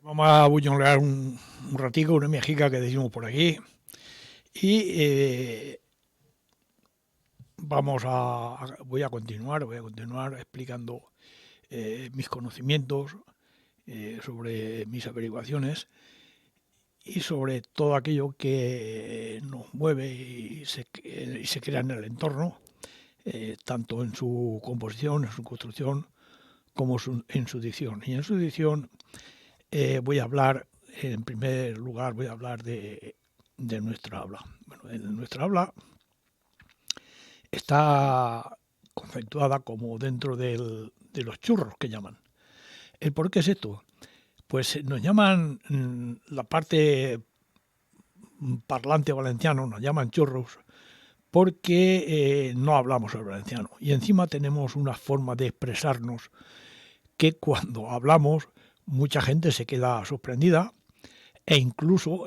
Vamos a buñolear un ratico, una mejica que decimos por aquí. Y voy a continuar explicando mis conocimientos sobre mis averiguaciones y sobre todo aquello que nos mueve y se crea en el entorno, tanto en su composición, en su construcción, como en su dicción. Y en su dicción voy a hablar, en primer lugar, voy a hablar de nuestra habla. Bueno, en nuestra habla está conceptuada como dentro de los churros que llaman. ¿El por qué es esto? Pues nos llaman la parte parlante valenciano, nos llaman churros porque no hablamos el valenciano. Y encima tenemos una forma de expresarnos que cuando hablamos mucha gente se queda sorprendida e incluso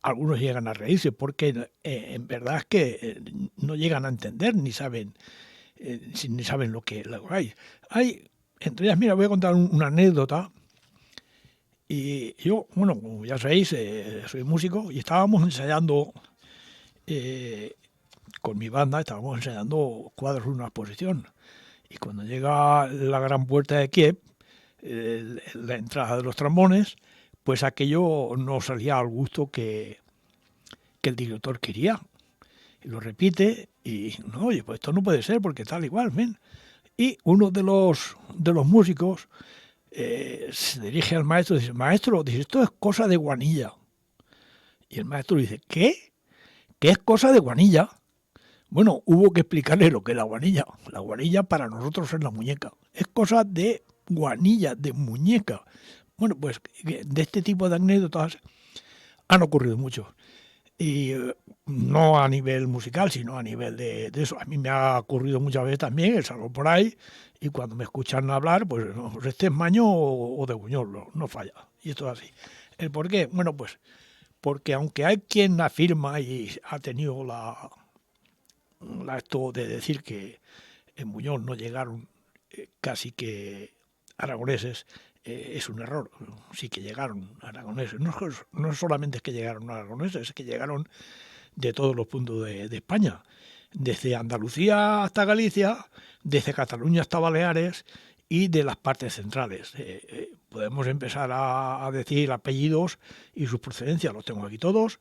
algunos llegan a reírse porque en verdad es que no llegan a entender ni saben lo que hay. Entre ellas, mira, voy a contar una anécdota. Y yo, bueno, como ya sabéis, soy músico y estábamos ensayando eh, con mi banda, estábamos ensayando cuadros de una exposición. Y cuando llega la gran puerta de Kiev, la entrada de los trombones, pues aquello no salía al gusto que el director quería. Y lo repite y, no, oye, pues esto no puede ser porque tal igual, ven. Y uno de los músicos se dirige al maestro y dice, maestro, dice, esto es cosa de guanilla. Y el maestro dice, ¿qué? ¿Qué es cosa de guanilla? Bueno, hubo que explicarle lo que es la guanilla. La guanilla para nosotros es la muñeca. Es cosa de guanilla, de muñeca. Bueno, pues de este tipo de anécdotas han ocurrido mucho. Y no a nivel musical, sino a nivel de eso. A mí me ha ocurrido muchas veces también, salgo por ahí, y cuando me escuchan hablar, pues no, pues este es maño o de Buñol, no falla. Y esto es así. ¿El por qué? Bueno, pues porque aunque hay quien afirma y ha tenido esto de decir que en Buñol no llegaron casi que aragoneses, es un error. Sí que llegaron aragoneses. No solamente es que llegaron aragoneses, es que llegaron de todos los puntos de España. Desde Andalucía hasta Galicia, desde Cataluña hasta Baleares y de las partes centrales. Podemos empezar a decir apellidos y sus procedencias, los tengo aquí todos.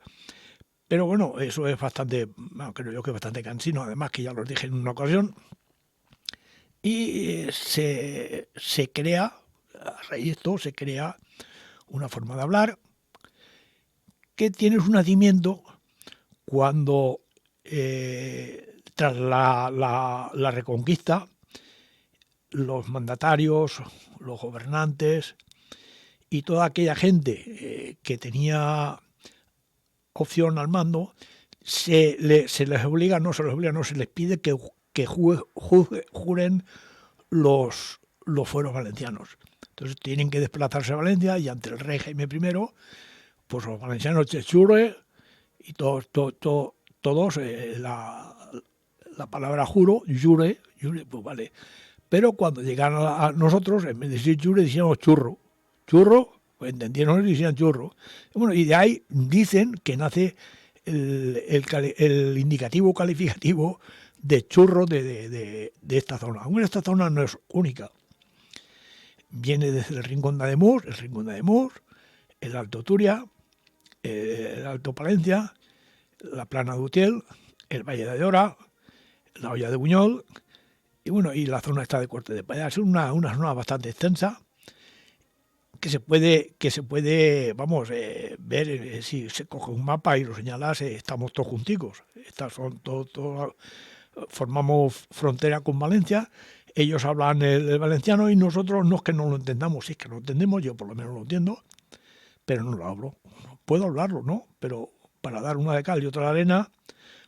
Pero bueno, eso es bastante, bueno, creo yo que es bastante cansino, además que ya los dije en una ocasión. Y se crea, a raíz de esto, se crea una forma de hablar que tiene su nacimiento cuando, tras la Reconquista, los mandatarios, los gobernantes y toda aquella gente que tenía opción al mando, se les obliga, no se les pide que juren los fueros valencianos. Entonces tienen que desplazarse a Valencia y ante el rey Jaime I, pues los valencianos chure y todos la palabra juro, jure, pues vale. Pero cuando llegaron a nosotros, en vez de decir jure, decíamos churro. Churro, pues entendieron y decían churro. Bueno, y de ahí dicen que nace el indicativo calificativo de churro de esta zona. Aún esta zona no es única. Viene desde el Rincón de Ademuz, el Alto Turia, el Alto Palencia, la Plana de Utiel, el Valle de Ayora, la Olla de Buñol y bueno, y la zona está de Corte de Payá. Es una zona bastante extensa que se puede vamos, ver si se coge un mapa y lo señalas, estamos todos junticos. Estas son todos formamos frontera con Valencia, ellos hablan el valenciano y nosotros no es que no lo entendamos, si es que lo entendemos, yo por lo menos lo entiendo, pero no lo hablo. Puedo hablarlo, ¿no? Pero para dar una de cal y otra de arena,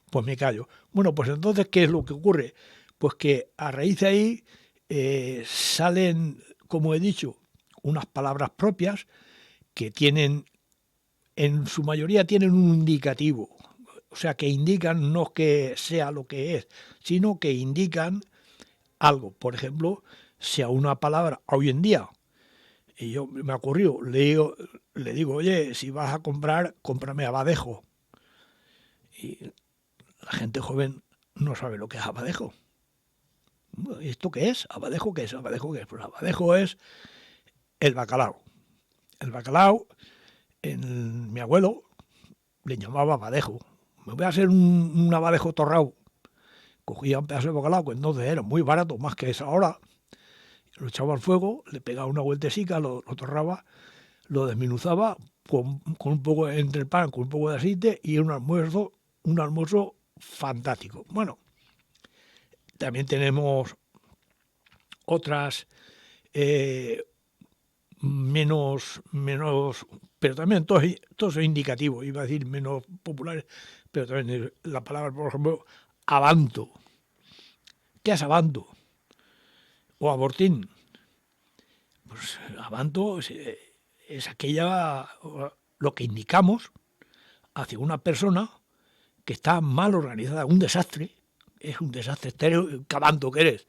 pues me callo. Bueno, pues entonces, ¿qué es lo que ocurre? Pues que a raíz de ahí salen, como he dicho, unas palabras propias que tienen, en su mayoría tienen un indicativo. O sea, que indican no que sea lo que es, sino que indican algo. Por ejemplo, si a una palabra hoy en día Y yo me ocurrió, le digo, oye, si vas a comprar, cómprame abadejo. Y la gente joven no sabe lo que es abadejo. ¿Y esto qué es? ¿Abadejo qué es? ¿Abadejo qué es? Pues abadejo es el bacalao. El bacalao, mi abuelo le llamaba abadejo. Me voy a hacer un abadejo torrado. Cogía un pedazo de bacalao, que entonces era muy barato, más que es ahora. Lo echaba al fuego, le pegaba una vueltecica, lo torraba, lo desmenuzaba con un poco entre el pan, con un poco de aceite y un almuerzo fantástico. Bueno, también tenemos otras eh, menos, pero también todos son indicativos, iba a decir menos populares, pero también la palabra, por ejemplo, abanto. ¿Qué es abanto? O abortín. Pues abanto es aquella, lo que indicamos hacia una persona que está mal organizada, un desastre, es un desastre, abanto que eres.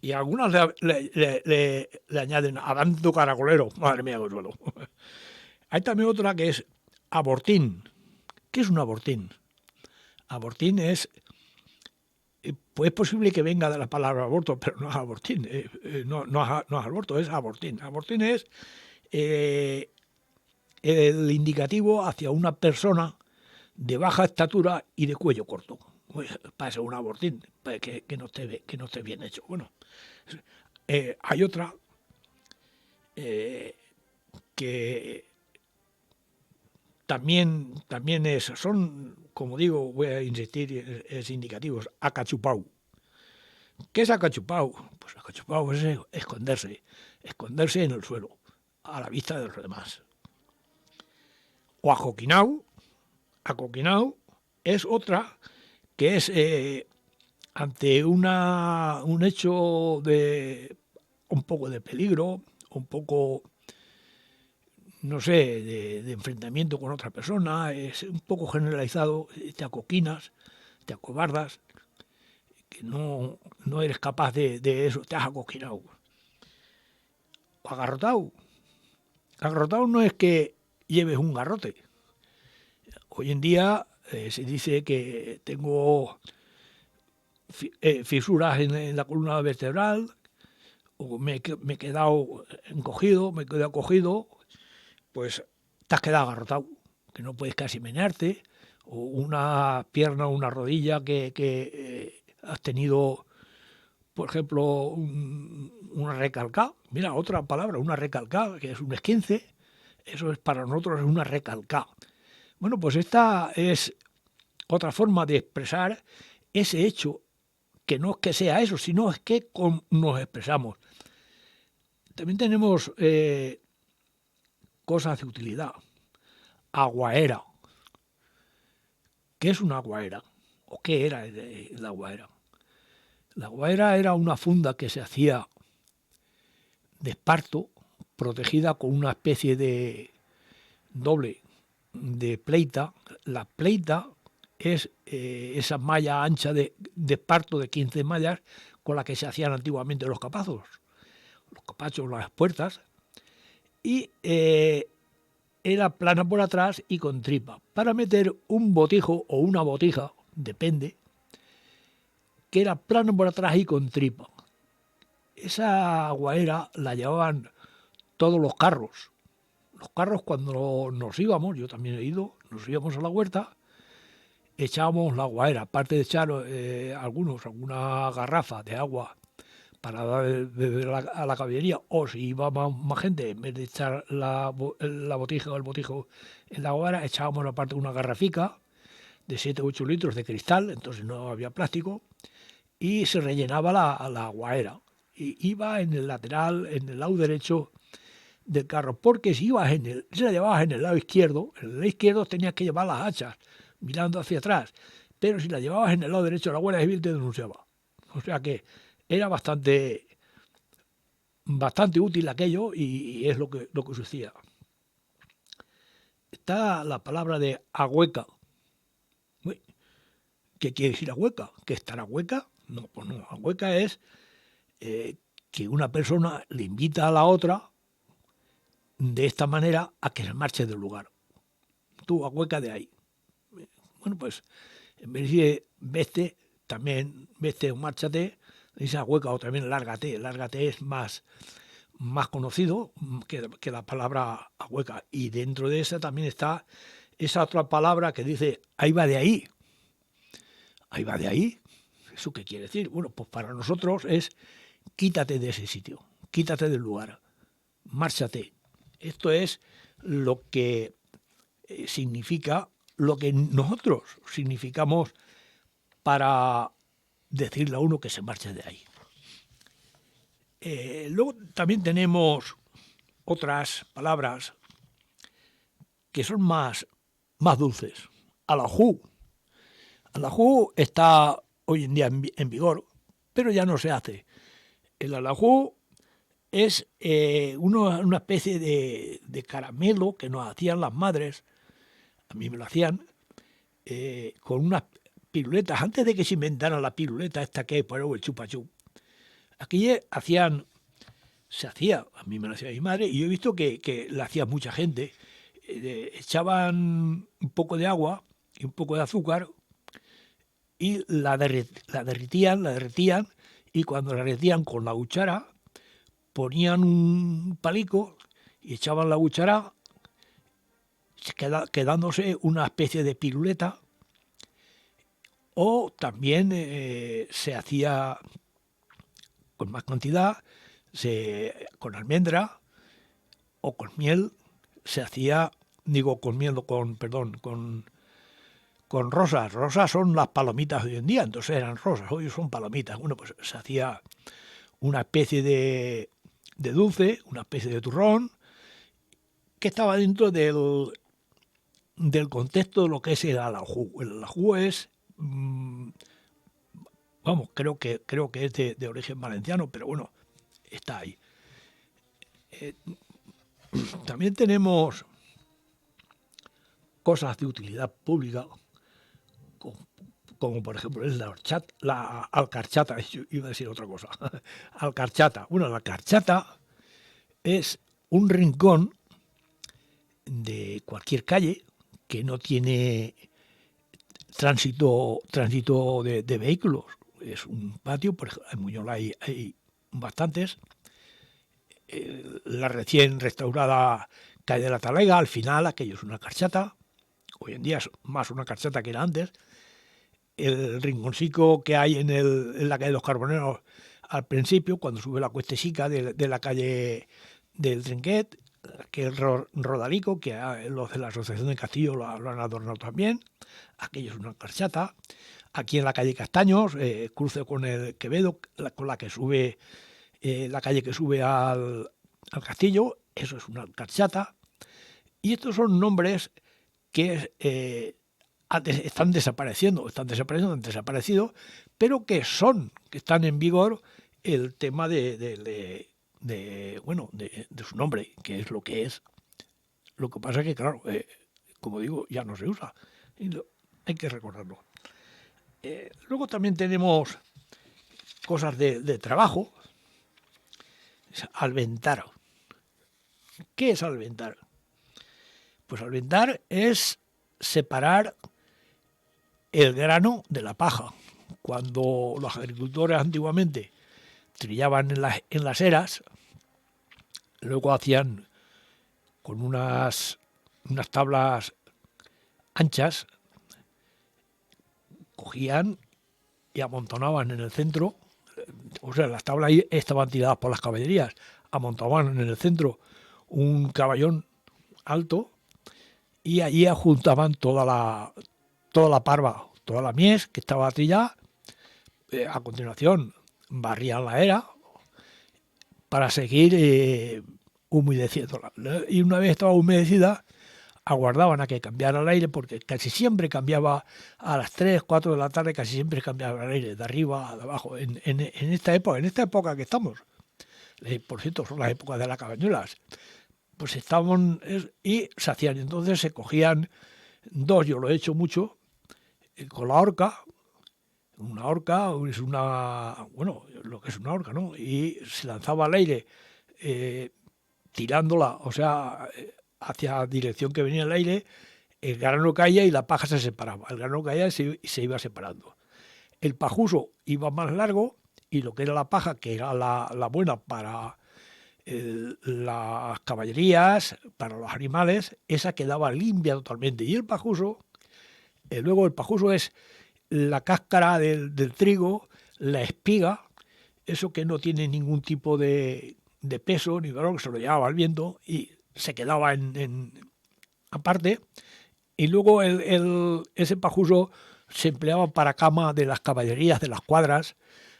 Y algunas le añaden abanto caracolero, madre mía, consuelo. Hay también otra que es abortín. ¿Qué es un abortín? Abortín es, pues es posible que venga de la palabra aborto, pero no es abortín, no es aborto, es abortín. Abortín es eh, el indicativo hacia una persona de baja estatura y de cuello corto. Pues, para ser un abortín, para que no esté bien hecho. Bueno, hay otra que también son, como digo, voy a insistir, es indicativos, acachupau. ¿Qué es acachupau? Pues acachupau es esconderse en el suelo, a la vista de los demás. O acoquinau es otra que es ante un hecho de un poco de peligro, un poco, no sé, de enfrentamiento con otra persona, es un poco generalizado, te acoquinas, te acobardas, que no eres capaz de eso, te has acoquinado. O agarrotado. Agarrotado no es que lleves un garrote. Hoy en día se dice que tengo fisuras en la columna vertebral, o me he quedado encogido, me he quedado cogido, pues te has quedado agarrotado, que no puedes casi menearte, o una pierna o una rodilla que has tenido, por ejemplo, una recalcada. Mira, otra palabra, una recalcada, que es un esquince, eso es para nosotros es una recalcada. Bueno, pues esta es otra forma de expresar ese hecho, que no es que sea eso, sino es que nos expresamos. También tenemos cosas de utilidad. Aguaera. ¿Qué es una aguaera? ¿O qué era la aguaera? La aguaera era una funda que se hacía de esparto, protegida con una especie de doble de pleita. La pleita es esa malla ancha de esparto de 15 mallas con la que se hacían antiguamente los capazos, los capachos, las puertas, y era plana por atrás y con tripa, para meter un botijo o una botija, depende, que era plano por atrás y con tripa. Esa aguaera la llevaban todos los carros. Los carros cuando nos íbamos, yo también he ido, nos íbamos a la huerta, echábamos la aguaera, aparte de echar alguna garrafa de agua para dar beber a la caballería, o si iba más gente, en vez de echar la botija o el botijo en la aguaera, echábamos aparte una garrafica de 7 o 8 litros de cristal, entonces no había plástico, y se rellenaba la aguaera. Y iba en el lateral, en el lado derecho del carro, porque si la llevabas en el lado izquierdo, en el lado izquierdo tenías que llevar las hachas, mirando hacia atrás, pero si la llevabas en el lado derecho, la Guardia Civil te denunciaba. O sea que era bastante útil aquello y es lo que sucedía. Está la palabra de ahueca. ¿Qué quiere decir ahueca? ¿Que estará hueca? No, pues no. Ahueca es que una persona le invita a la otra de esta manera a que se marche del lugar. Tú ahueca de ahí. Bueno, pues en vez de vete, también vete o márchate, dice ahueca o también lárgate. Lárgate es más conocido que la palabra ahueca. Y dentro de esa también está esa otra palabra que dice ahí va de ahí. Ahí va de ahí. ¿Eso qué quiere decir? Bueno, pues para nosotros es quítate de ese sitio, quítate del lugar, márchate. Esto es lo que significa, lo que nosotros significamos para decirle a uno que se marche de ahí. Luego también tenemos otras palabras que son más dulces. Alajú. Alajú está hoy en día en vigor, pero ya no se hace. El alajú es una especie de caramelo que nos hacían las madres, a mí me lo hacían, con unas piruletas, antes de que se inventara la piruleta esta que hay por el chupa-chup. Aquí se hacía, a mí me lo hacía mi madre, y yo he visto que la hacía mucha gente. Echaban un poco de agua y un poco de azúcar y la derretían, y cuando la derretían con la cuchara, ponían un palico y echaban la cuchara, quedándose una especie de piruleta, o también se hacía con más cantidad, con almendra o con miel, se hacía, digo con miel, con rosas. Rosas son las palomitas de hoy en día, entonces eran rosas, hoy son palomitas. Bueno, pues se hacía una especie de dulce, una especie de turrón, que estaba dentro del contexto de lo que es el alajú. El alajú es, vamos, creo que es de origen valenciano, pero bueno, está ahí. También tenemos cosas de utilidad pública, como por ejemplo es la alcarchata, yo iba a decir otra cosa, alcarchata. Bueno, la alcarchata es un rincón de cualquier calle que no tiene tránsito de vehículos. Es un patio, por ejemplo, en Muñoz hay bastantes. La recién restaurada calle de la Talega, al final aquello es una carchata. Hoy en día es más una carchata que era antes. El rinconcico que hay en la calle de los Carboneros al principio, cuando sube la cuestecica de la calle del Trinquet, que es Rodalico, que los de la Asociación de Castillo lo han adornado también. Aquello es una carchata. Aquí en la calle Castaños, cruce con el Quevedo, con la que sube, la calle que sube al castillo, eso es una carchata. Y estos son nombres que están desapareciendo, han desaparecido, pero que están en vigor el tema de su nombre, que es lo que es. Lo que pasa es que, claro, como digo, ya no se usa. Y hay que recordarlo. Luego también tenemos cosas de trabajo. Es alventar. ¿Qué es alventar? Pues alventar es separar el grano de la paja. Cuando los agricultores antiguamente trillaban en las eras, luego hacían con unas tablas anchas, cogían y amontonaban en el centro, o sea, las tablas ahí estaban tiradas por las caballerías, amontonaban en el centro un caballón alto y allí juntaban toda la parva, toda la mies que estaba trillada. A continuación barrían la era para seguir humedeciéndola. Y una vez estaba humedecida, aguardaban a que cambiara el aire, porque casi siempre cambiaba a las 3, 4 de la tarde, casi siempre cambiaba el aire, de arriba a de abajo, en esta época que estamos. Por cierto, son las épocas de las cabañuelas. Pues estaban y se hacían, entonces se cogían dos, yo lo he hecho mucho, con la horca. Una horca es lo que es una horca, ¿no? Y se lanzaba al aire tirándola, o sea, hacia dirección que venía el aire, el grano caía y la paja se separaba. El grano caía y se iba separando. El pajuso iba más largo y lo que era la paja, que era la buena para las caballerías, para los animales, esa quedaba limpia totalmente. Y el pajuso, luego el pajuso es la cáscara del trigo, la espiga, eso que no tiene ningún tipo de peso ni valor, que se lo llevaba al viento y se quedaba aparte. Y luego ese pajuso se empleaba para cama de las caballerías, de las cuadras,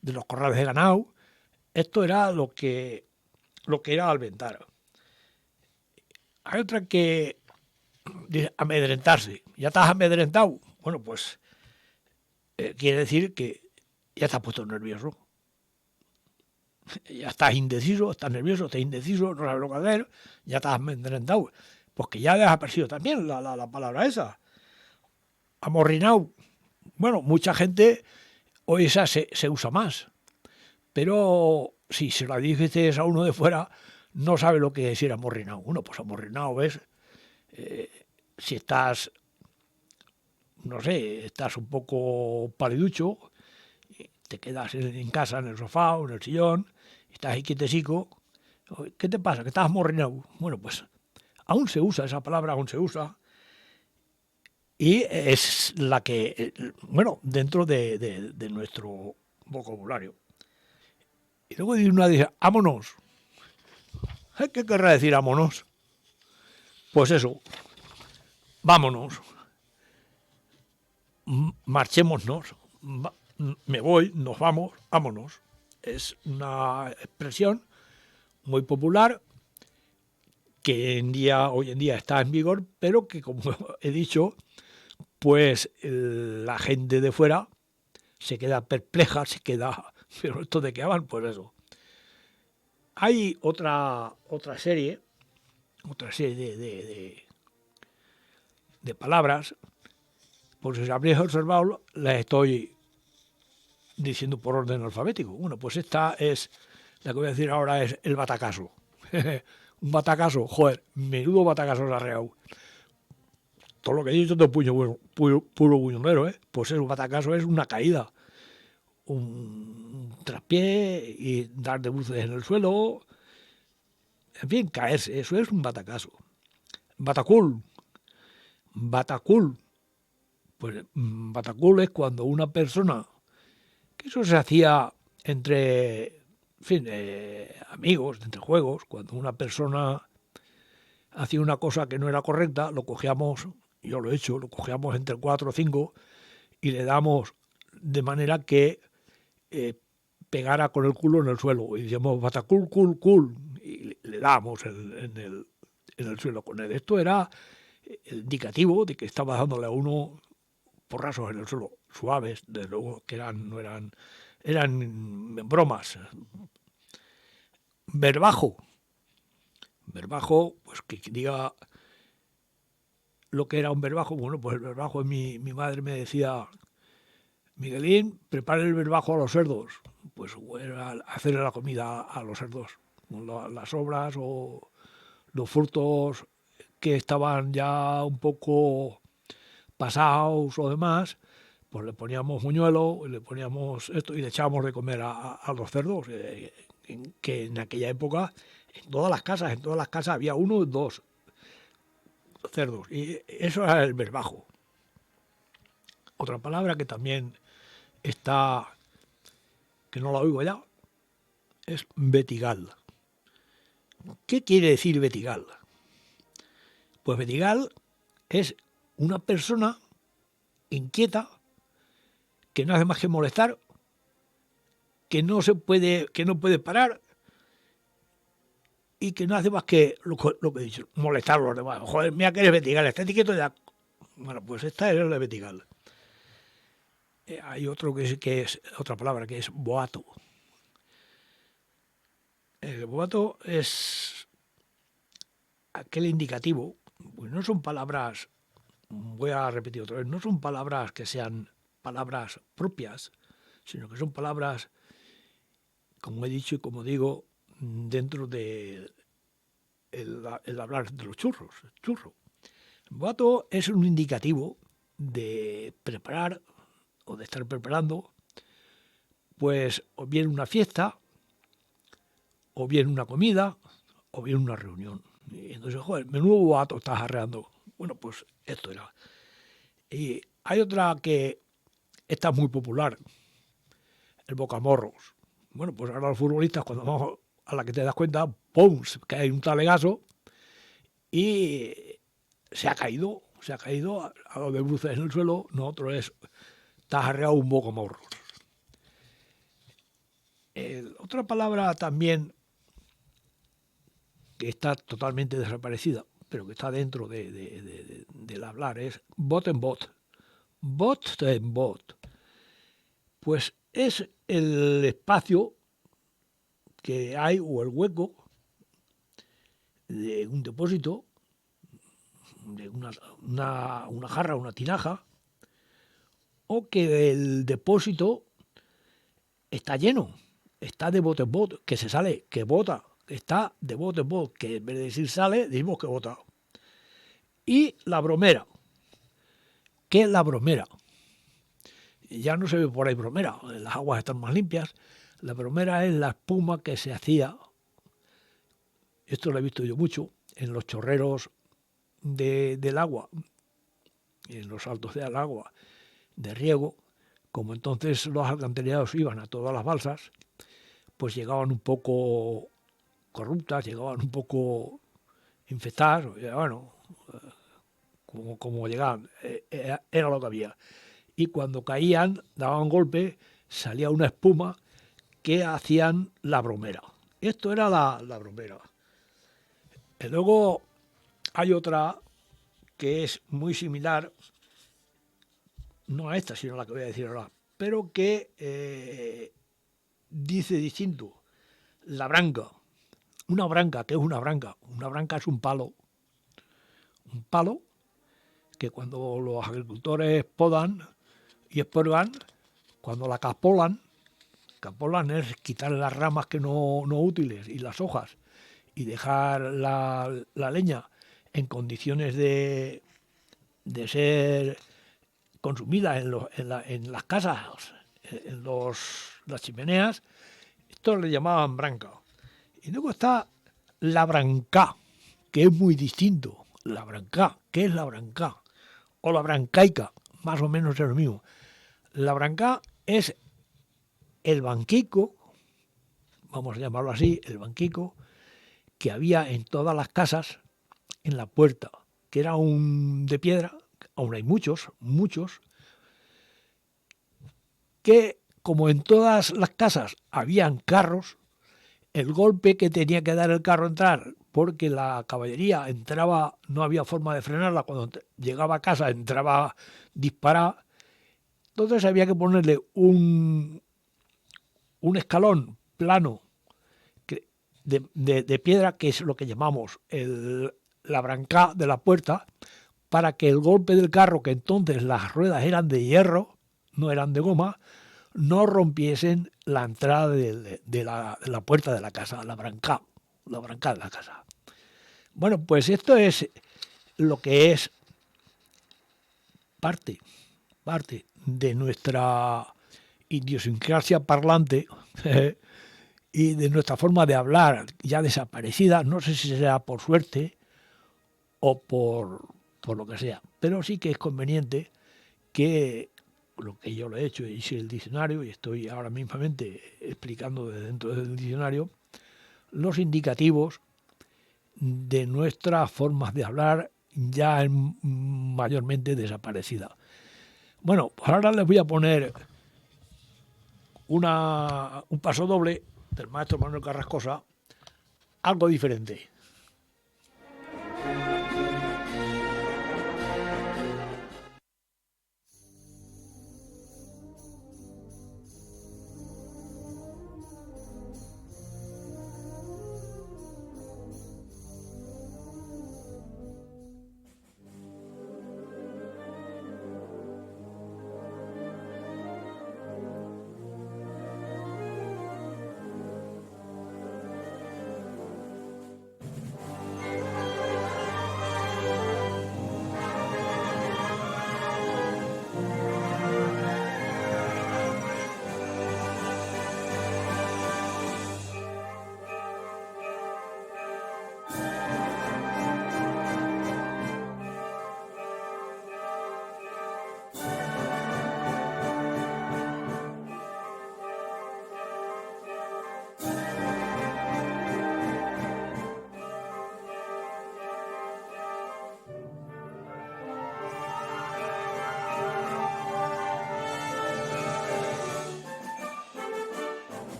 de los corrales de ganado. Esto era lo que era alventar. Hay otra que dice amedrentarse. ¿Ya estás amedrentado? Bueno, pues quiere decir que ya estás puesto nervioso. Ya estás indeciso, estás nervioso, estás indeciso, no sabes lo que hacer, ya estás amedrentado. Pues que ya ha desaparecido también la palabra esa. Amorrinado. Bueno, mucha gente hoy esa se usa más. Pero si se la dices a uno de fuera, no sabe lo que es ir amorrinado. Bueno, pues amorrinado es si estás, no sé, estás un poco paliducho, te quedas en casa, en el sofá o en el sillón, estás ahí quietecico. ¿Qué te pasa? ¿Que estás amorrinado? Bueno, pues aún se usa esa palabra, aún se usa. Y es la que, bueno, dentro de nuestro vocabulario. Y luego una dice, vámonos. ¿Qué querrá decir vámonos? Pues eso, vámonos, marchémonos, me voy, nos vamos, vámonos. Es una expresión muy popular que hoy en día está en vigor, pero que, como he dicho, pues la gente de fuera se queda perpleja, se queda, pero esto de qué hablan, pues eso. Hay otra serie de palabras, por si habréis observado, las estoy diciendo por orden alfabético. Bueno, pues esta es, la que voy a decir ahora es el batacazo. Un batacazo, joder, menudo batacazo se ha reado. Todo lo que he dicho es puro buñonero, ¿eh? Pues un batacazo es una caída. Un traspié y dar de bruces en el suelo. En fin, caerse, eso es un batacazo. Batacul. Batacul. Pues batacul es cuando una persona, que eso se hacía entre, en fin, amigos, entre juegos, cuando una persona hacía una cosa que no era correcta, lo cogíamos, yo lo he hecho, lo cogíamos entre 4 o 5 y le damos de manera que pegara con el culo en el suelo. Y decíamos, batacul, cul, y le damos en el suelo con él. Esto era el indicativo de que estaba dándole a uno porrazos en el suelo, suaves, desde luego que no eran bromas. Verbajo, pues que diga lo que era un verbajo. Bueno, pues el verbajo, mi madre me decía, Miguelín, prepare el verbajo a los cerdos. Pues era hacerle la comida a los cerdos, las sobras o los frutos que estaban ya un poco pasados o demás, pues le poníamos buñuelo, le poníamos esto y le echábamos de comer a los cerdos, que en aquella época en todas las casas había uno o dos cerdos, y eso era el verbajo. Otra palabra que también está, que no la oigo ya, es vetigal. ¿Qué quiere decir vetigal? Pues vetigal es una persona inquieta que no hace más que molestar, que no puede parar y que no hace más que lo que he dicho, molestar a los demás. Joder, mira que eres vetigal, estate quieto ya. Bueno, pues esta es la vetigal. Hay otro que es otra palabra, que es boato. El boato es aquel indicativo, pues no son palabras, voy a repetir otra vez, no son palabras que sean palabras propias, sino que son palabras, como he dicho y como digo, dentro de el hablar de los churros, el churro. El boato es un indicativo de preparar o de estar preparando, pues o bien una fiesta, o bien una comida, o bien una reunión. Y entonces, joder, menudo boato estás arreando. Bueno, pues esto era. Y hay otra que está muy popular, el bocamorros. Bueno, pues ahora los futbolistas, cuando vamos a la que te das cuenta, ¡pum!, que hay un talegazo y se ha caído a lo de bruces en el suelo. Nosotros estás arreado un bocamorros. Otra palabra también que está totalmente desaparecida, pero que está dentro del hablar, es bot en bot. Bot en bot. Pues es el espacio que hay o el hueco de un depósito, de una jarra, una tinaja, o que el depósito está lleno, está de bote en bot, que se sale, que bota, está de bote en bot, que en vez de decir sale, decimos que bota. Y la bromera. ¿Qué es la bromera? Ya no se ve por ahí bromera, las aguas están más limpias. La bromera es la espuma que se hacía, esto lo he visto yo mucho, en los chorreros del agua, en los saltos del agua de riego. Como entonces los alcantarillados iban a todas las balsas, pues llegaban un poco corruptas, llegaban un poco infectadas, bueno, como llegaban, era lo que había. Y cuando caían, daban golpe, salía una espuma que hacían la bromera. Esto era la bromera. Y luego hay otra que es muy similar, no a esta, sino a la que voy a decir ahora, pero que dice distinto. La branca. Una branca, ¿qué es una branca? Una branca es un palo que cuando los agricultores podan y expurgan, cuando la capolan es quitar las ramas que no útiles y las hojas y dejar la leña en condiciones de ser consumida en las casas, en las chimeneas. Esto le llamaban branca. Y luego está la branca, que es muy distinto. La branca, ¿qué es la branca? O la brancaica, más o menos es lo mismo. La branca es el banquico, vamos a llamarlo así, el banquico, que había en todas las casas en la puerta, que era un de piedra, aún hay muchos, que como en todas las casas habían carros, el golpe que tenía que dar el carro a entrar, porque la caballería entraba, no había forma de frenarla, cuando llegaba a casa entraba disparada, entonces había que ponerle un escalón plano de piedra, que es lo que llamamos la brancá de la puerta, para que el golpe del carro, que entonces las ruedas eran de hierro, no eran de goma, no rompiesen la entrada de la puerta de la casa, la brancá de la casa. Bueno, pues esto es lo que es parte de nuestra idiosincrasia parlante y de nuestra forma de hablar ya desaparecida, no sé si será por suerte o por lo que sea, pero sí que es conveniente que lo que yo lo he hecho, hice el diccionario y estoy ahora mismamente explicando desde dentro del diccionario los indicativos de nuestras formas de hablar ya mayormente desaparecidas. Bueno, pues ahora les voy a poner un paso doble del maestro Manuel Carrascosa, algo diferente.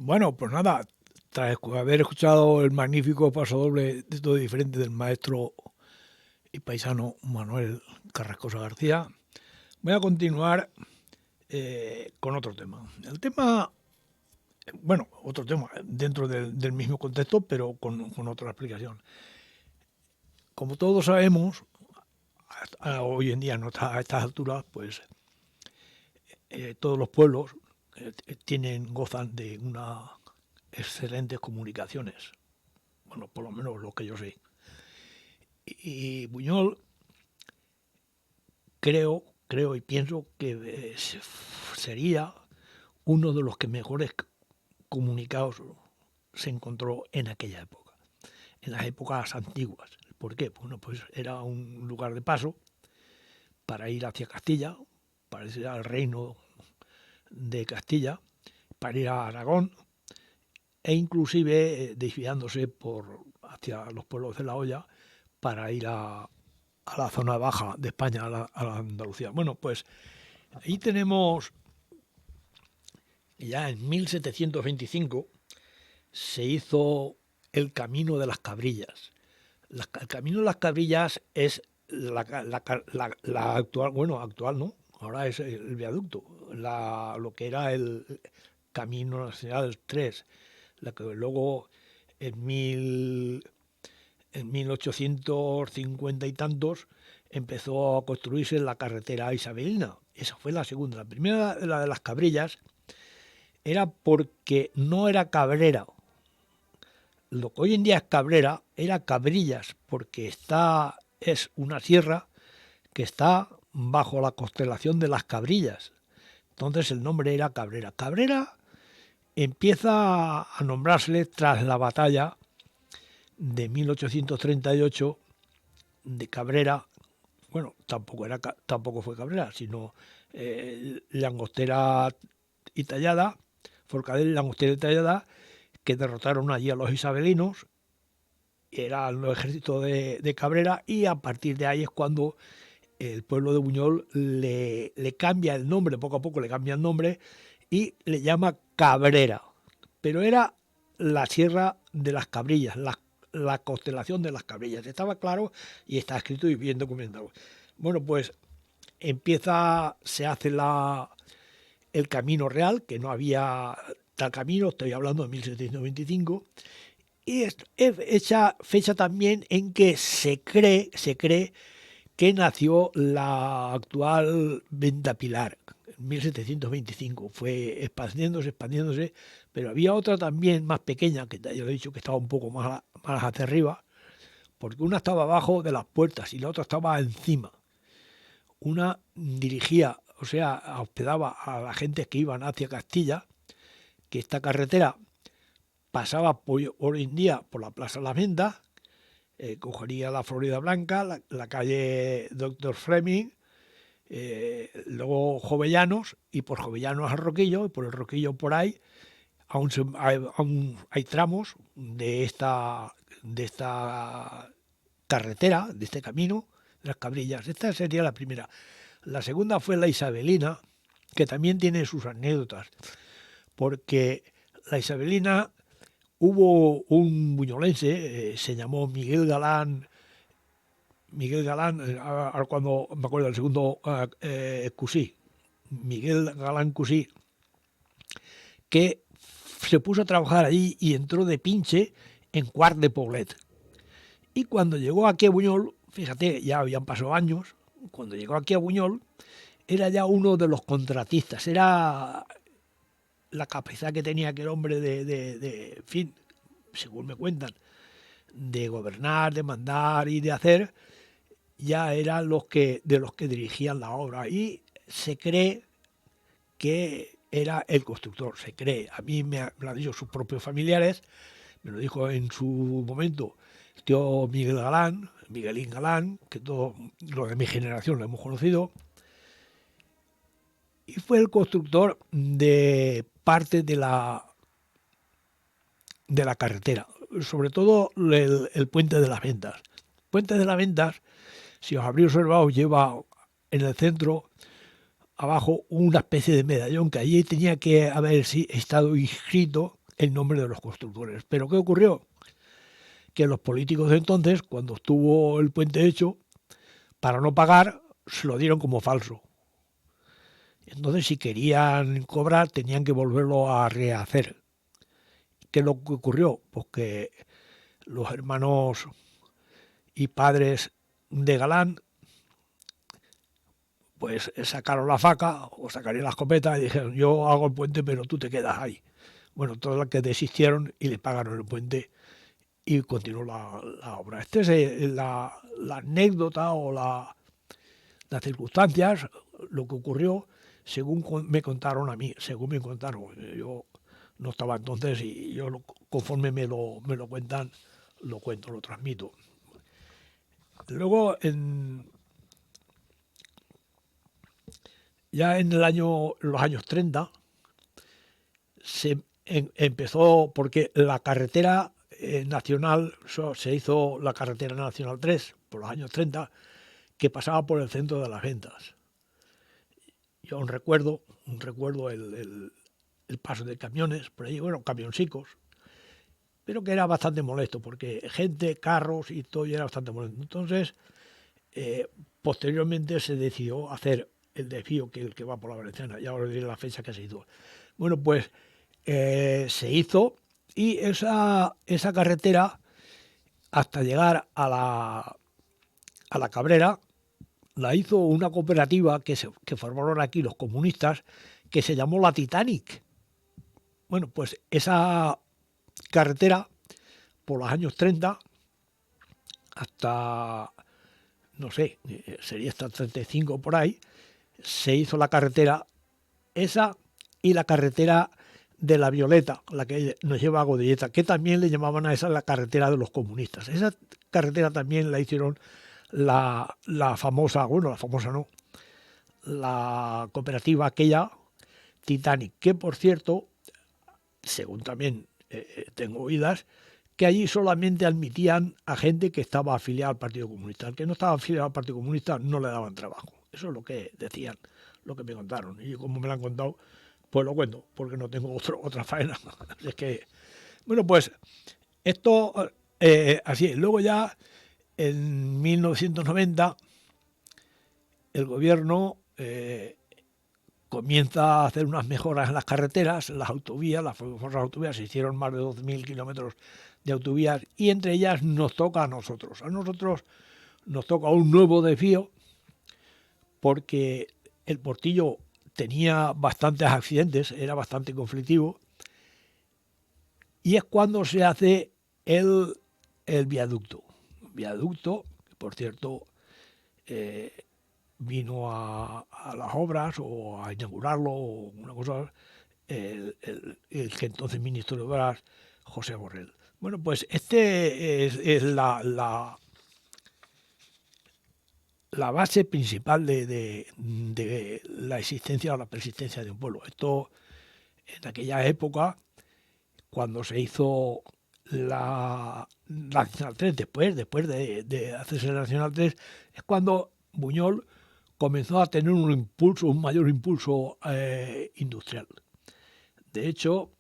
Bueno, pues nada, tras haber escuchado el magnífico pasodoble de todo diferente del maestro y paisano Manuel Carrascosa García, voy a continuar con otro tema. El tema, bueno, otro tema dentro del mismo contexto, pero con otra explicación. Como todos sabemos, hoy en día a estas alturas, pues todos los pueblos gozan de unas excelentes comunicaciones. Bueno, por lo menos lo que yo sé. Y Buñol creo y pienso que sería uno de los que mejores comunicados se encontró en aquella época, en las épocas antiguas. ¿Por qué? Bueno, pues era un lugar de paso para ir hacia Castilla, para ir al reino de Castilla, para ir a Aragón, e inclusive desviándose hacia los pueblos de la Hoya para ir a la zona baja de España, a la Andalucía. Bueno, pues ahí tenemos, ya en 1725, se hizo el Camino de las Cabrillas. El Camino de las Cabrillas es la actual, bueno, actual no, ahora es el viaducto, lo que era el Camino Nacional 3, la que luego en 1850 y tantos empezó a construirse la carretera isabelina. Esa fue la segunda. La primera, la de las Cabrillas, era porque no era Cabrera. Lo que hoy en día es Cabrera era Cabrillas, porque es una sierra que está bajo la constelación de las Cabrillas. Entonces el nombre era Cabrera. Cabrera empieza a nombrársele tras la batalla de 1838 de Cabrera. Bueno, tampoco fue Cabrera, sino Llangostera y Tallada, Forcadell, Llangostera y Tallada, que derrotaron allí a los isabelinos, era el ejército de Cabrera, y a partir de ahí es cuando el pueblo de Buñol le cambia el nombre, poco a poco le cambia el nombre y le llama Cabrera. Pero era la sierra de las Cabrillas, la constelación de las Cabrillas. Estaba claro y está escrito y bien documentado. Bueno, pues se hace el camino real, que no había tal camino, estoy hablando de 1725, y es fecha también en que se cree que nació la actual Venta Pilar, en 1725. Fue expandiéndose, pero había otra también más pequeña, que ya lo he dicho que estaba un poco más hacia arriba, porque una estaba abajo de las puertas y la otra estaba encima. Una dirigía, o sea, hospedaba a la gente que iban hacia Castilla, que esta carretera pasaba hoy en día por la Plaza de las Ventas, cogería la Florida Blanca, la calle Doctor Fleming, luego Jovellanos, y por Jovellanos al Roquillo, y por el Roquillo por ahí, aún hay tramos de esta carretera, de este camino, de las Cabrillas. Esta sería la primera. La segunda fue la Isabelina, que también tiene sus anécdotas, porque la Isabelina hubo un buñolense, se llamó Miguel Galán, ahora cuando me acuerdo del segundo, Cusí, Miguel Galán Cusí, que se puso a trabajar allí y entró de pinche en Quart de Poblet. Y cuando llegó aquí a Buñol, fíjate, ya habían pasado años, cuando llegó aquí a Buñol, era ya uno de los contratistas, era la capacidad que tenía aquel hombre en fin, según me cuentan, de gobernar, de mandar y de hacer, ya eran de los que dirigían la obra, y se cree que era el constructor, se cree. A mí me lo han dicho sus propios familiares, me lo dijo en su momento el tío Miguelín Galán, que todos los de mi generación lo hemos conocido, y fue el constructor de parte de la carretera, sobre todo el puente de las Ventas. El puente de las Ventas, si os habréis observado, lleva en el centro abajo una especie de medallón que allí tenía que haber estado inscrito el nombre de los constructores. Pero ¿qué ocurrió? Que los políticos de entonces, cuando estuvo el puente hecho, para no pagar, se lo dieron como falso. Entonces, si querían cobrar, tenían que volverlo a rehacer. ¿Qué es lo que ocurrió? Pues que los hermanos y padres de Galán pues sacaron la faca o sacarían la escopeta y dijeron, yo hago el puente pero tú te quedas ahí. Bueno, todas las que desistieron y le pagaron el puente y continuó la obra. Esta es la anécdota o las circunstancias, lo que ocurrió según me contaron a mí, según me contaron. Yo no estaba entonces y yo conforme me lo cuentan, lo cuento, lo transmito. Luego, ya en los años 30, empezó, porque la carretera nacional, se hizo la carretera nacional 3 por los años 30, que pasaba por el centro de las ventas. Yo aún recuerdo el paso de camiones, por ahí, bueno, camioncicos, pero que era bastante molesto, porque gente, carros y todo era bastante molesto. Entonces, posteriormente se decidió hacer el desvío que va por la Valenciana, ya os diré la fecha que se hizo. Bueno, pues se hizo y esa carretera, hasta llegar a la Cabrera, la hizo una cooperativa que formaron aquí los comunistas, que se llamó la Titanic. Bueno, pues esa carretera, por los años 30, hasta, no sé, sería hasta el 35 por ahí, se hizo la carretera esa y la carretera de la Violeta, la que nos lleva a Godelleta, que también le llamaban a esa la carretera de los comunistas. Esa carretera también la hicieron la famosa, bueno, la famosa no, la cooperativa aquella Titanic, que por cierto, según también tengo oídas, que allí solamente admitían a gente que estaba afiliada al Partido Comunista. El que no estaba afiliado al Partido Comunista no le daban trabajo. Eso es lo que decían, lo que me contaron. Y como me lo han contado, pues lo cuento, porque no tengo otra faena. Es que, bueno, pues esto así. Luego ya, en 1990, el gobierno comienza a hacer unas mejoras en las carreteras, en las autovías, las famosas autovías. Se hicieron más de 12.000 kilómetros de autovías y entre ellas nos toca a nosotros. A nosotros nos toca un nuevo desvío porque el Portillo tenía bastantes accidentes, era bastante conflictivo, y es cuando se hace el viaducto. Viaducto, que por cierto, vino a las obras o a inaugurarlo o una cosa, el que entonces ministro de Obras, José Borrell. Bueno, pues este es la base principal de la existencia o la persistencia de un pueblo. Esto, en aquella época, cuando se hizo la Nacional 3, después de hacerse la Nacional 3, es cuando Buñol comenzó a tener un mayor impulso industrial. De hecho,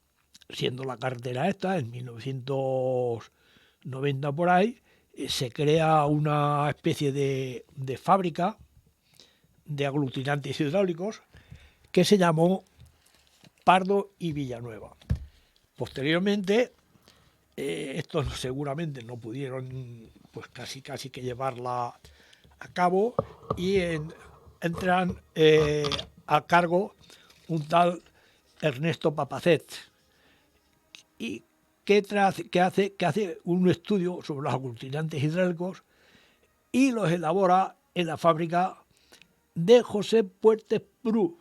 siendo la carretera esta, en 1990 por ahí, se crea una especie de fábrica de aglutinantes hidráulicos que se llamó Pardo y Villanueva. Posteriormente, estos seguramente no pudieron pues casi que llevarla a cabo y entran a cargo un tal Ernesto Papacet, y que hace un estudio sobre los aglutinantes hidráulicos y los elabora en la fábrica de José Puertes Bru,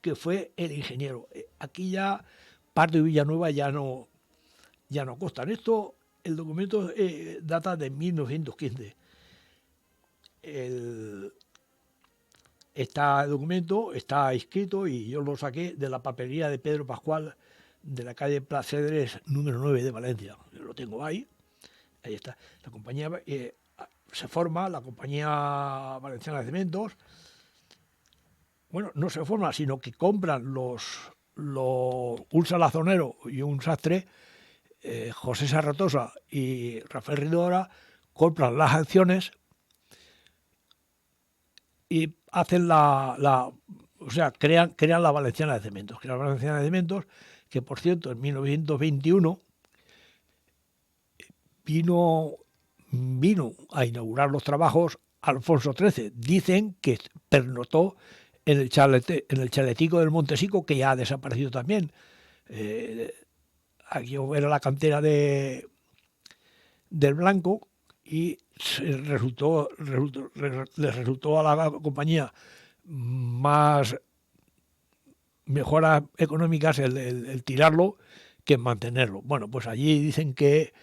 que fue el ingeniero. Aquí ya Pardo y Villanueva ya no constan. El documento data de 1915. El documento está escrito y yo lo saqué de la papelería de Pedro Pascual, de la calle Placedres número 9 de Valencia. Yo lo tengo ahí está. La compañía se forma, la Compañía Valenciana de Cementos. Bueno, no se forma, sino que compran un salazonero y un sastre, José Sarratosa y Rafael Ridora, compran las acciones y hacen o sea, crean la Valenciana de Cementos, que la Valenciana de Cementos, que por cierto en 1921 vino a inaugurar los trabajos Alfonso XIII. Dicen que pernoctó en el chaletico del Montesico, que ya ha desaparecido también. Aquí era la cantera del Blanco y le resultó a la compañía más mejoras económicas el tirarlo que mantenerlo. Bueno, pues allí dicen que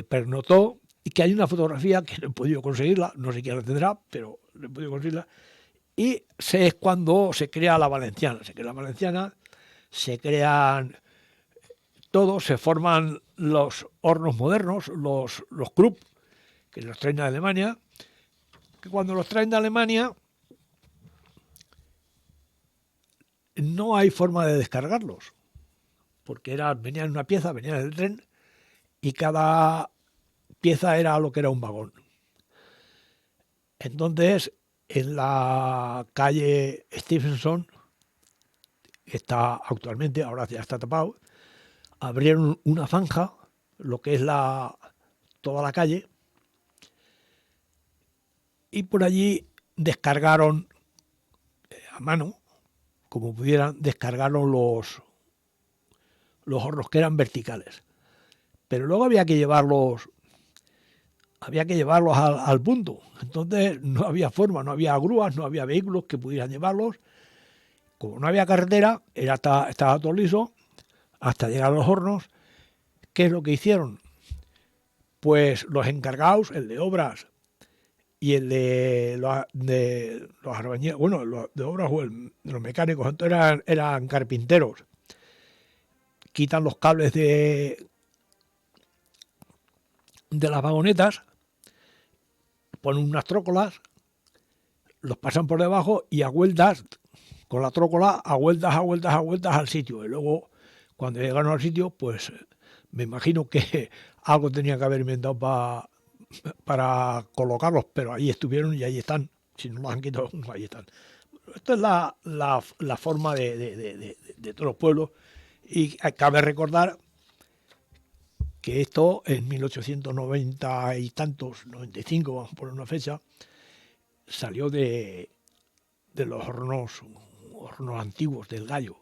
pernoctó y que hay una fotografía que no he podido conseguirla, no sé quién la tendrá, pero no he podido conseguirla, y es cuando se crea la Valenciana. Se crea la Valenciana, se crean todos, se forman los hornos modernos, los Krupp, que los traen de Alemania, que cuando los traen de Alemania no hay forma de descargarlos, porque venían en una pieza, venían del tren, y cada pieza era lo que era un vagón. Entonces, en la calle Stephenson, que está actualmente, ahora ya está tapado, abrieron una zanja, lo que es toda la calle, y por allí descargaron a mano, como pudieran, descargaron los hornos que eran verticales. Pero luego había que llevarlos al punto. Entonces no había forma, no había grúas, no había vehículos que pudieran llevarlos. Como no había carretera, estaba todo liso hasta llegar a los hornos. ¿Qué es lo que hicieron? Pues los encargados, el de obras y el de los albañiles, bueno, los de obras o los mecánicos, entonces eran carpinteros, quitan los cables de las vagonetas, ponen unas trócolas, los pasan por debajo y a vueltas, con la trócola, a vueltas al sitio. Y luego, cuando llegaron al sitio, pues me imagino que algo tenía que haber inventado para colocarlos, pero ahí estuvieron y ahí están. Si no los han quitado, ahí están. Esta es la forma de todos los pueblos. Y cabe recordar que esto en 1890 y tantos, 95, vamos a poner una fecha, salió de los hornos antiguos del Gallo,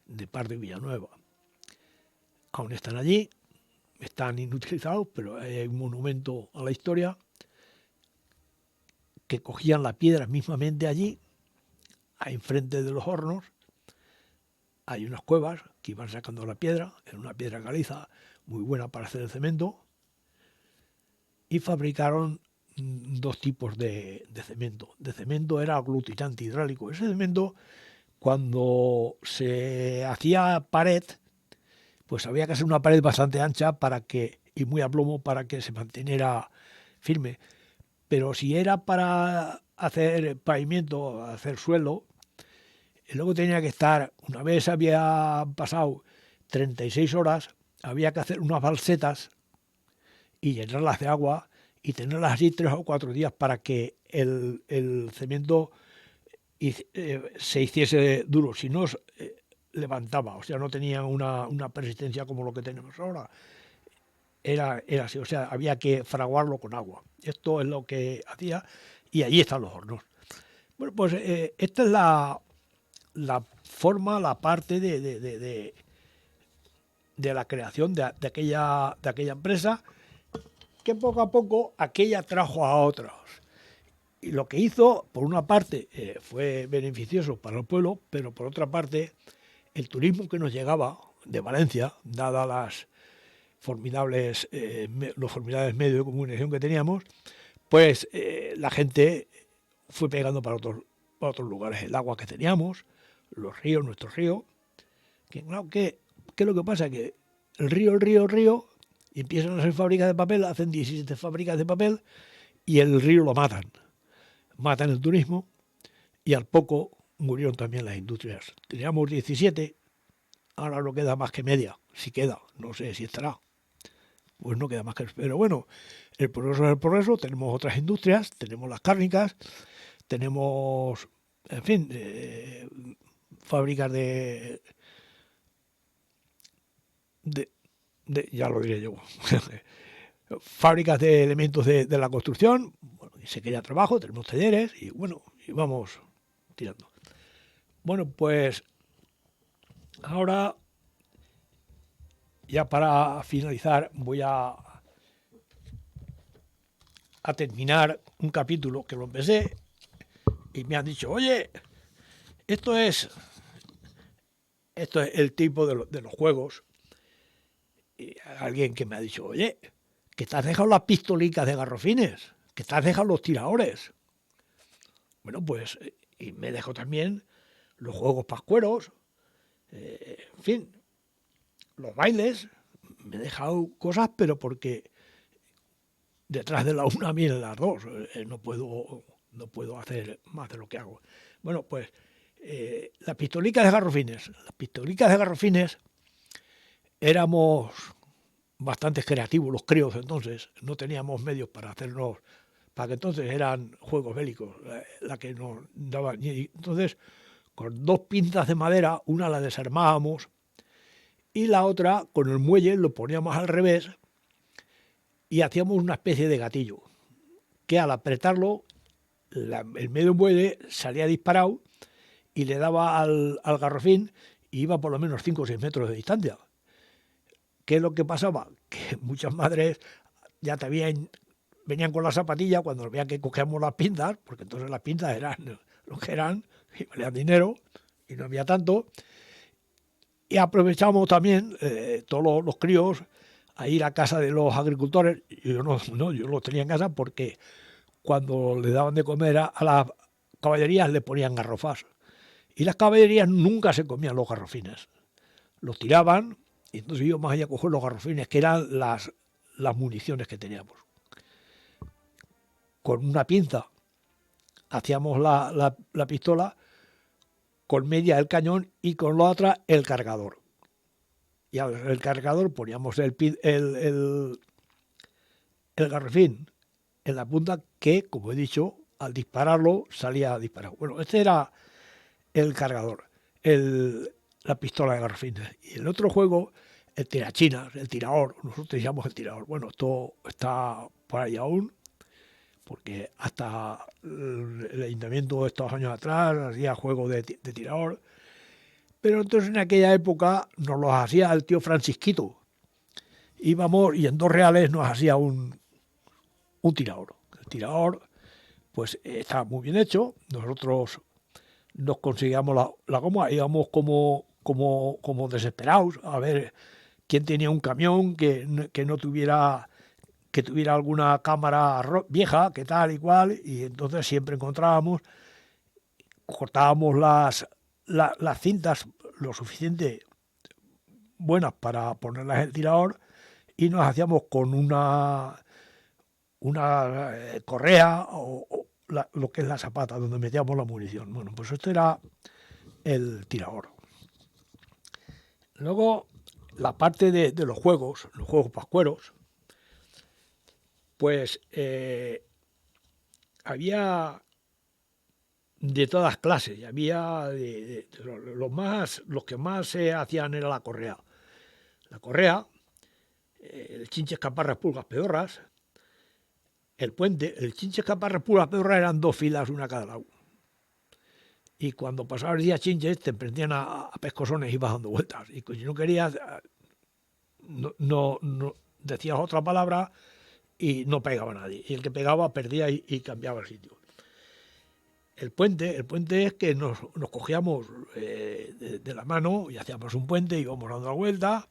de Par de Villanueva. Aún están allí, están inutilizados, pero hay un monumento a la historia que cogían la piedra mismamente allí, enfrente de los hornos. Hay unas cuevas que iban sacando la piedra, era una piedra caliza muy buena para hacer el cemento, y fabricaron dos tipos de cemento. De cemento era aglutinante hidráulico. Ese cemento, cuando se hacía pared, pues había que hacer una pared bastante ancha y muy a plomo para que se manteniera firme. Pero si era para hacer pavimento, hacer suelo, y luego tenía que estar, una vez había pasado 36 horas, había que hacer unas balsetas y llenarlas de agua y tenerlas así 3 o 4 días para que el cemento se hiciese duro. Si no, levantaba, o sea, no tenía una persistencia como lo que tenemos ahora. Era así, o sea, había que fraguarlo con agua. Esto es lo que hacía y allí están los hornos. Bueno, pues esta es la forma, la parte de la creación de aquella empresa, que poco a poco aquella trajo a otros. Y lo que hizo, por una parte, fue beneficioso para el pueblo, pero por otra parte, el turismo que nos llegaba de Valencia, dadas los formidables medios de comunicación que teníamos, pues la gente fue pegando para otros lugares. El agua que teníamos, los ríos, nuestros ríos, que claro, ¿qué es lo que pasa? Que el río, y empiezan a hacer fábricas de papel, hacen 17 fábricas de papel, y el río lo matan el turismo, y al poco murieron también las industrias. Teníamos 17, ahora no queda más que media, si queda, no sé si estará. Pues no queda más que... Pero bueno, el progreso es el progreso, tenemos otras industrias, tenemos las cárnicas, tenemos, en fin, fábricas de, ya lo diré yo, fábricas de elementos de la construcción, bueno, y se crea trabajo, tenemos talleres y bueno, y vamos tirando. Bueno, pues ahora, ya para finalizar, voy a terminar un capítulo que lo empecé y me han dicho, oye, esto es el tipo de los juegos. Y alguien que me ha dicho, oye, que te has dejado las pistolicas de garrofines, que te has dejado los tiradores. Bueno, pues, y me dejo también los juegos pascueros, en fin, los bailes, me he dejado cosas, pero porque detrás de la una vienen las dos, no puedo hacer más de lo que hago. Bueno, pues, las pistolicas de garrofines. Las pistolicas de garrofines éramos bastante creativos los críos entonces, no teníamos medios para hacernos, para que entonces eran juegos bélicos, la que nos daban. Y entonces, con dos pinzas de madera, una la desarmábamos y la otra, con el muelle, lo poníamos al revés y hacíamos una especie de gatillo, que al apretarlo, el medio muelle salía disparado y le daba al garrofín y iba por lo menos 5 o 6 metros de distancia. ¿Qué es lo que pasaba? Que muchas madres ya venían con la zapatilla cuando veían que cogíamos las pinzas, porque entonces las pinzas eran lo que eran, y valían dinero, y no había tanto. Y aprovechamos también, todos los críos, a ir a casa de los agricultores. Yo yo los tenía en casa porque cuando le daban de comer a las caballerías le ponían garrofas. Y las caballerías nunca se comían los garrofines. Los tiraban, y entonces íbamos allá a coger los garrofines, que eran las municiones que teníamos. Con una pinza hacíamos la pistola, con media el cañón y con la otra el cargador. Y al cargador poníamos el garrofín en la punta que, como he dicho, al dispararlo salía disparado. Bueno, este era el cargador, la pistola de garrofines. Y el otro juego, el tirachinas, el tirador, nosotros llamamos el tirador. Bueno, esto está por ahí aún, porque hasta el ayuntamiento estos años atrás hacía juegos de tirador, pero entonces en aquella época nos los hacía el tío Francisquito. Íbamos y en 2 reales nos hacía un tirador. El tirador, pues estaba muy bien hecho. Nosotros nos conseguíamos la goma, íbamos como desesperados a ver quién tenía un camión que no tuviera, que tuviera alguna cámara vieja, que tal y cual, y entonces siempre encontrábamos, cortábamos las cintas lo suficiente buenas para ponerlas en el tirador y nos hacíamos con una correa o lo que es la zapata donde metíamos la munición. Bueno, pues esto era el tirador. Luego, la parte de los juegos pascueros, pues había de todas clases. Había los que más se hacían era la correa. La correa, el chinches, caparras, pulgas, pedorras, el puente. El chinches, caparras, pulgas, pedorras eran 2 filas, una a cada lado. Y cuando pasaba el día chinches, te emprendían a pescozones y ibas dando vueltas. Y si no querías, no decías otra palabra y no pegaba a nadie. Y el que pegaba perdía y cambiaba el sitio. El puente es que nos cogíamos de la mano y hacíamos un puente, íbamos dando la vuelta,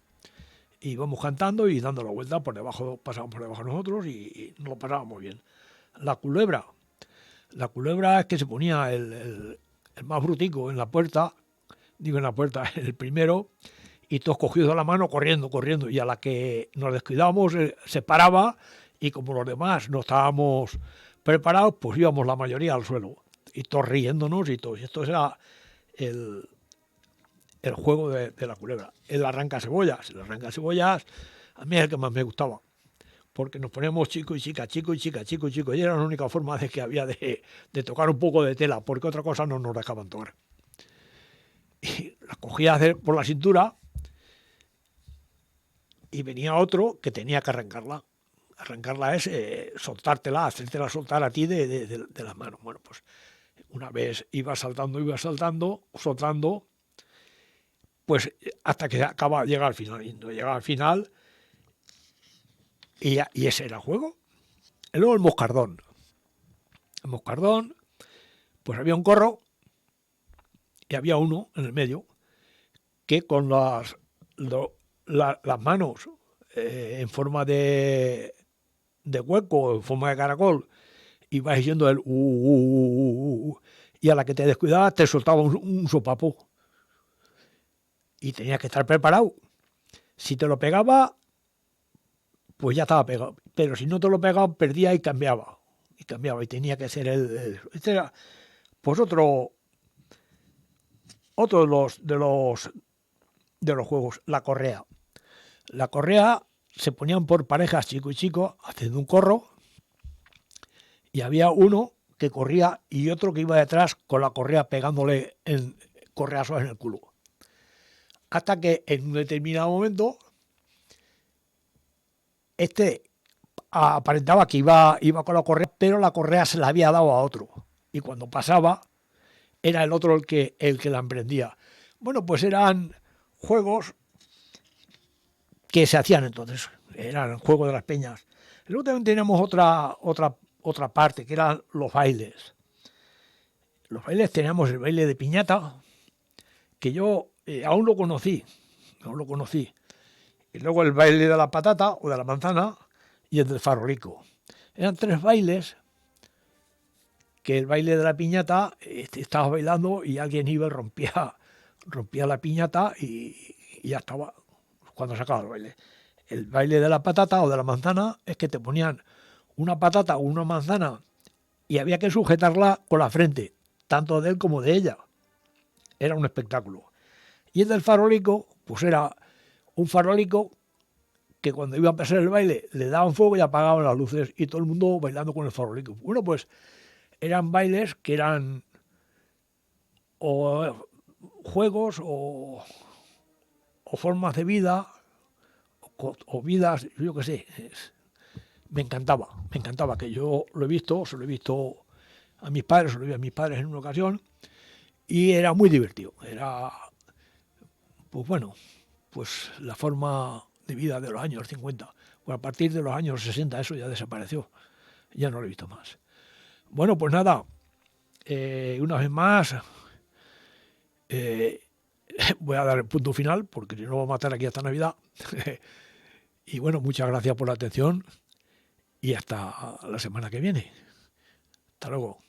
íbamos cantando y dando la vuelta por debajo, pasábamos por debajo de nosotros y nos lo pasábamos bien. La culebra es que se ponía el más brutico en la puerta, el primero, y todos cogidos de la mano corriendo, y a la que nos descuidábamos se paraba y como los demás no estábamos preparados, pues íbamos la mayoría al suelo y todos riéndonos y todo. Y esto era el juego de la culebra. El arranca cebollas. El arranca cebollas a mí es el que más me gustaba. Porque nos poníamos chico y chica, chico y chica, chico y chico. Y era la única forma de que había de tocar un poco de tela, porque otra cosa no nos dejaban tocar. Y la cogías por la cintura y venía otro que tenía que arrancarla. Arrancarla es soltártela, hacértela soltar a ti de las manos. Bueno, pues una vez iba saltando, soltando, pues hasta que llega al final. Y no llega al final y ese era el juego. Y luego el moscardón. El moscardón, pues había un corro y había uno en el medio que con las manos en forma de hueco, en forma de caracol, ibas diciendo el y a la que te descuidabas te soltaba un sopapo. Y tenías que estar preparado. Si te lo pegaba, pues ya estaba pegado. Pero si no te lo pegaba, perdía y cambiaba. Y tenía que ser este era, pues otro de los juegos, la correa. La correa se ponían por parejas chico y chico haciendo un corro y había uno que corría y otro que iba detrás con la correa pegándole en correazos en el culo. Hasta que en un determinado momento este aparentaba que iba con la correa, pero la correa se la había dado a otro. Y cuando pasaba, era el otro el que la emprendía. Bueno, pues eran juegos que se hacían entonces. Eran el juego de las peñas. Luego también teníamos otra parte, que eran los bailes. Los bailes teníamos el baile de piñata, que yo aún lo conocí. Y luego el baile de la patata o de la manzana y el del farolico. Eran 3 bailes que el baile de la piñata estabas bailando y alguien iba y rompía la piñata y ya estaba cuando se acaba el baile. El baile de la patata o de la manzana es que te ponían una patata o una manzana y había que sujetarla con la frente, tanto de él como de ella. Era un espectáculo. Y el del farolico, pues era un farolico que cuando iba a empezar el baile le daban fuego y apagaban las luces y todo el mundo bailando con el farolico. Bueno, pues eran bailes que eran o juegos o formas de vida o vidas, yo qué sé. Me encantaba, que yo lo he visto, se lo he visto a mis padres, se lo vi a mis padres en una ocasión y era muy divertido. Era, pues bueno, pues la forma de vida de los años 50. Pues a partir de los años 60 eso ya desapareció, ya no lo he visto más. Bueno, pues nada, una vez más voy a dar el punto final porque si no voy a matar aquí hasta Navidad. Y bueno, muchas gracias por la atención y hasta la semana que viene. Hasta luego.